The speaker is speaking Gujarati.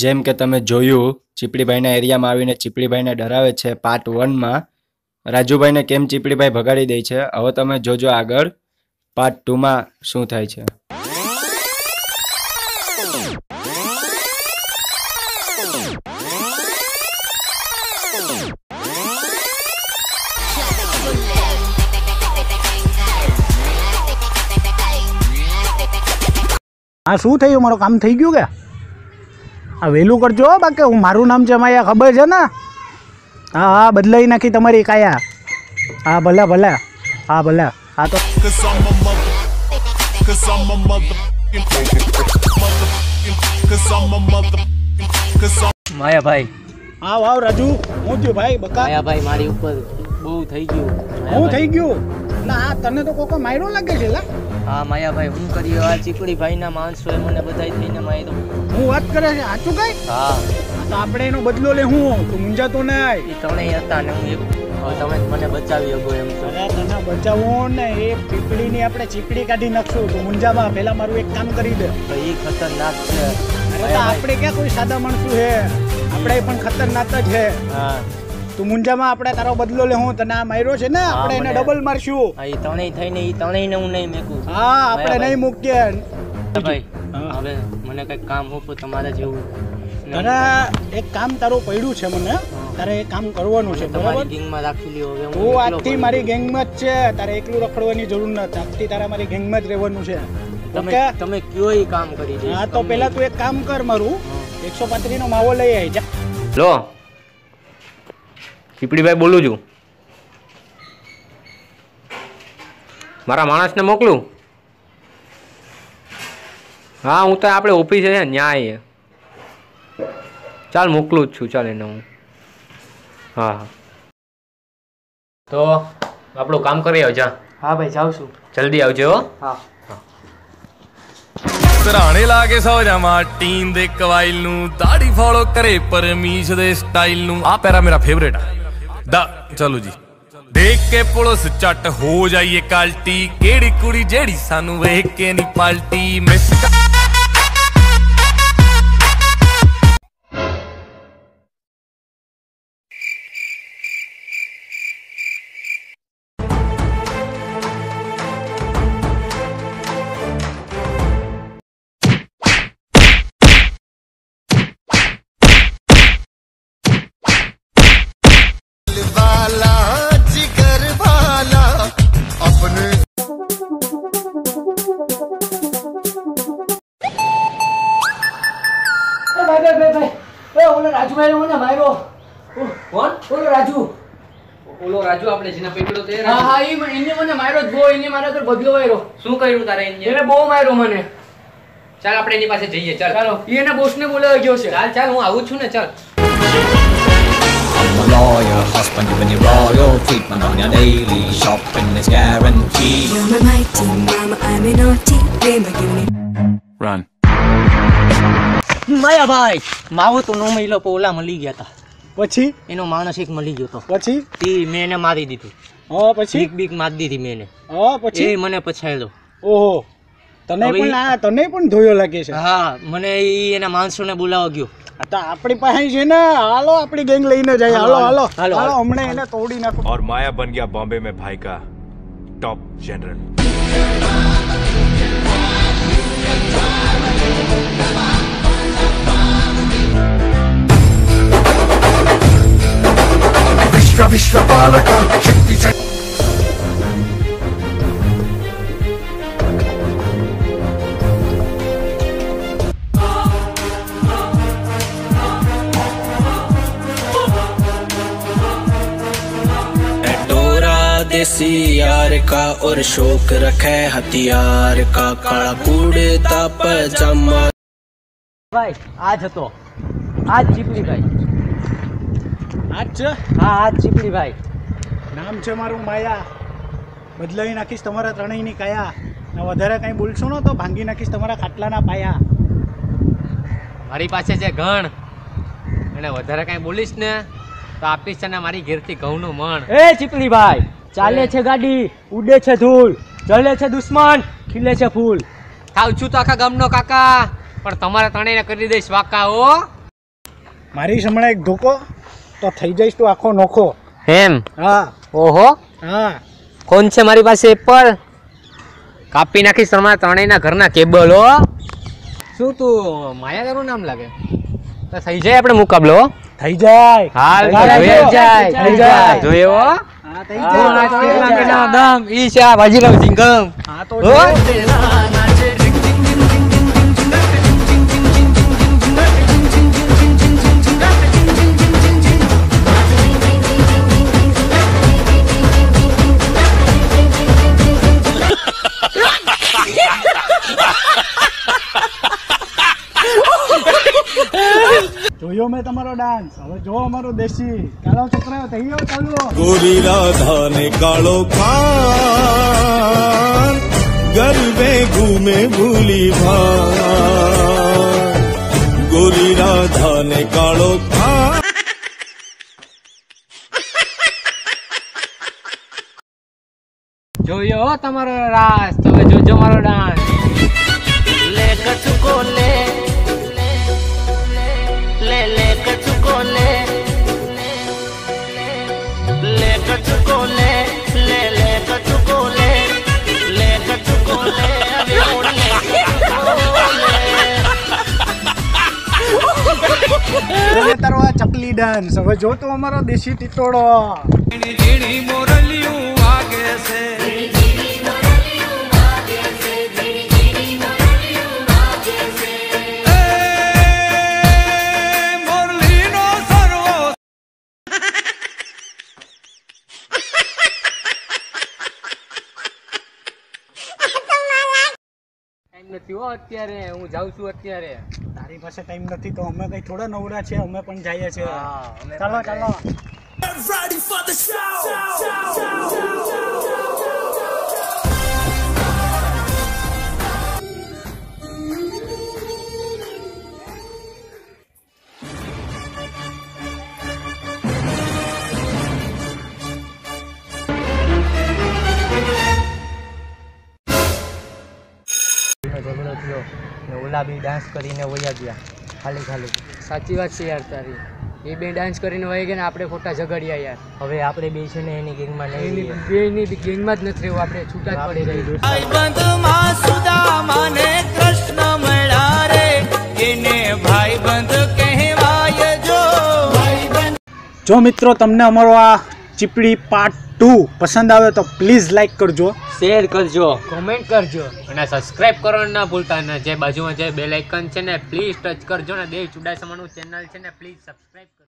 જેમ કે તમે જોયું ચીપડીભાઈના એરિયામાં આવીને ચીપડીભાઈને ડરાવે છે પાર્ટ 1 માં રાજુભાઈને કેમ ચીપડીભાઈ ભગાડી દે છે. હવે તમે જોજો આગળ પાર્ટ 2 માં શું થાય છે. હા શું થયું? મારું કામ થઈ ગયું કે? હા વહેલું કરજો બાકી હું મારું નામ છે માયા, ખબર છે ને? હા હા બદલાઈ નાખી તમારી કાયા. હા ભલે ભલે, હા ભલે. હા તો માયાભાઈ. હા વાવ રાજુ, હું થયું ભાઈ બકા? માયાભાઈ મારી ઉપર બહુ થઈ ગયું. હું થઈ ગયું? ના હા તને તો કોકો માર્યો લાગે છે લા. હા માયાભાઈ હું કર્યો? આ ચીકડીભાઈના માણસોએ મને બધાય થઈને માર્યો. હું વાત કરે છે સાચું કઈ? હા તો આપણે એનો બદલો લે. હું તું મુંજાતો નહીં. એ ત્રણેય હતા ને હું એક. હવે તમે મને બચાવી શકો એમ છો? અરે તને બચાવવો ને એ પીપળીની આપણે ચીકડી કાઢી નાખશું. તું મુંજામાં પહેલા મારું એક કામ કરી દે. તો એ ખતરનાક છે. અરે તો આપણે ક્યાં કોઈ સાદા માણસો છે? આપણે પણ ખતરનાક જ છે. હા તું મુંજામાં આપણે તારો બદલો લે. હું તને આ માર્યો છે ને આપણે એને ડબલ મારશું. હા એ ત્રણેય થઈને એ ત્રણેયને હું નહીં મેકું. હા આપણે નહીં મૂકીએ ભાઈ. હવે મને કઈ કામ હોપું તમારે જેવું. તને એક કામ તારું પડ્યું છે, મને તારે એક કામ કરવાનું છે બરાબર? ગેંગમાં રાખી લ્યો. હવે તું આજથી મારી ગેંગમાં જ છે. તારે એકલું રખડવાની જરૂર નથી. આજથી તારે મારી ગેંગમાં જ રહેવાનું છે. તમે કયો એ કામ કરી દે. હા તો પેલા તું એક કામ કર, મારું 135 નો માવો લઈ આવી જા. લો ચીપડીભાઈ બોલું છું. મારા માણસને મોકલું? હા હું તો આપણે ઓફિસે છે ન્યાય. ચાલ મોકલું જ છું. ચાલ એને હું. હા હા તો આપણું કામ કરી આવજા. હા ભાઈ જાઉં છું. જલ્દી આવજો હો. હા ਸਰਾਣੇ ਲਾ ਕੇ ਸੌ ਜਾਵਾਂ ਟੀਨ ਦੇ ਕਵਾਇਲ ਨੂੰ ਦਾੜੀ ਫੋਲੋ ਕਰੇ ਪਰਮੀਸ਼ ਦੇ ਸਟਾਈਲ ਨੂੰ ਆ ਪੈਰਾ ਮੇਰਾ ਫੇਵਰੇਟ ਆ ਦਾ ਚਲੋ ਜੀ ਦੇਖ ਕੇ ਪੁਲਿਸ ਚੱਟ ਹੋ ਜਾਈਏ ਕਲਟੀ ਕਿਹੜੀ ਕੁੜੀ ਜਿਹੜੀ ਸਾਨੂੰ ਵੇਖ ਕੇ ਨਹੀਂ ਪਲਟੀ ਮਿਸ ઓલો રાજુ આપણે જેના પકડ્યો તે? હા હા એને મને માર્યો જ બહુ. એને મારા ઘર બદલો વાયરો. શું કર્યું તારે એને બહુ માર્યો મને. ચાલ આપણે એની પાસે જઈએ. ચાલ ચાલો એને બોસને બોલાવી ગયો છે. ચાલ ચાલ હું આવું છું ને. ચાલ I'm a lawyer, husband giving you royal treatment on your daily shopping is guaranteed. You're my mighty mama, I'm a naughty baby, give me. Run Mayabhai માવો તો નો મહિલો ઓલા મળી ગયા હતા. પછી એનો માણસ એક મળી ગયો હતો. પછી તે મેં એને મારી દીધું. હા પછી બીક મારી દીધી મેં એને. હા પછી એ મને પછાડ્યો. ઓહો તને પણ ધોયો લાગે છે. હા મને એના માણસોને બોલાવા ગયો. તો આપણી પાસે છે ને, હાલો આપણી ગેંગ લઈને જાય. હાલો હાલો હાલો હમણાં એને તોડી નાખો. और माया बन गया बॉम्बे में भाई का टॉप जनरल. देसी यार का और शौक रखे हथियार का काला कूड़ता पजामा. ભાઈ આજ હતો. આજ ચીપડીભાઈ. આજ છે? હા આજ ચીપડીભાઈ. નામ છે મારું માયા. બદલાવી નાખીશ તમારા ત્રણેયની કાયા. ને વધારે કંઈ બોલશો ને તો ભાંગી નાખીશ તમારા ખાટલાના પાયા. મારી પાસે છે ઘણ અને વધારે કાંઈ બોલીશ ને તો આપીશ તને મારી ઘેરથી ઘઉંનું મણ. એ ચીપડીભાઈ ચાલે છે ગાડી, ઉડે છે ધૂળ, જલે છે દુશ્મન, ખીલે છે ફૂલ. થાવ છું તો આખા ગામનો કાકા, પણ તમારે ત્રણેયને કરી દઈશ વાકા. હો મારી હમણાં એક ધોકો તો થઈ જઈશ તું આખો નોખો. એમ? હા ઓહો, હા. ફોન છે મારી પાસે એપલ. કાપી નાખીશ તમારા ત્રણેયના ઘરના કેબલ હો. શું તું માયાદારનું નામ લાગે? તો થઈ જાય આપણે મુકાબલો. થઈ જાય. હાલ થઈ જાય. જોઈએ હો. હા થઈ જાય. દમ ઈ છે આ બાજીરાવ સિંઘમ. હા તો જોઈએ. જોયો મેં તમારો ડાન્સ. હવે જો અમારો દેશી ચાલો છોકરાઓ થઈ ગયો ચાલો. गोरी राधा ने कालो खान गरबे घूमे भूली भान गोरी राधा ने कालो खान જોયો હો તમારો રાસ. તમે જોજો મારો ડાન્સ. લે કચુકો લે લે લે કચુકો લે લે કચુકો લે લે લે કચુકો લે લે કચુકો લે તારો આ ચકલી ડાન્સ. હવે જો તો અમારો દેશી ટીટોળો. નથી હો અત્યારે. હું જાઉં છું અત્યારે. તારી પાસે ટાઈમ નથી તો અમે કઈ થોડા નવરા છે. અમે પણ જઈએ છીએ. હા, અમે ચાલો પણ ચાલો. ઝઘડો થયો ને ઓલા બી ડાન્સ કરીને વયા ગયા ખાલી. સાચી વાત છે યાર તારી. એ બે ડાન્સ કરીને વહી ગયા ને આપણે ખોટા ઝઘડ્યા યાર. હવે આપણે બે છે ને એની ગેંગમાં નહીં એની રહીએ. બેની ગેંગમાં જ નથી રહેવું. આપણે છૂટા જ પડી રહી. જો મિત્રો તમને અમારો આ ચીપડી પાર્ટ 2 પસંદ આવે તો પ્લીઝ લાઈક કરજો, શેર કરજો, કોમેન્ટ કરજો અને સબસ્ક્રાઇબ કરવાનું ના ભૂલતા. ને જે બાજુમાં જે બેલ આઇકન છે ને પ્લીઝ ટચ કરજો ને. દેવ ચુડાસમાનું ચેનલ છે ને પ્લીઝ સબસ્ક્રાઇબ કરજો.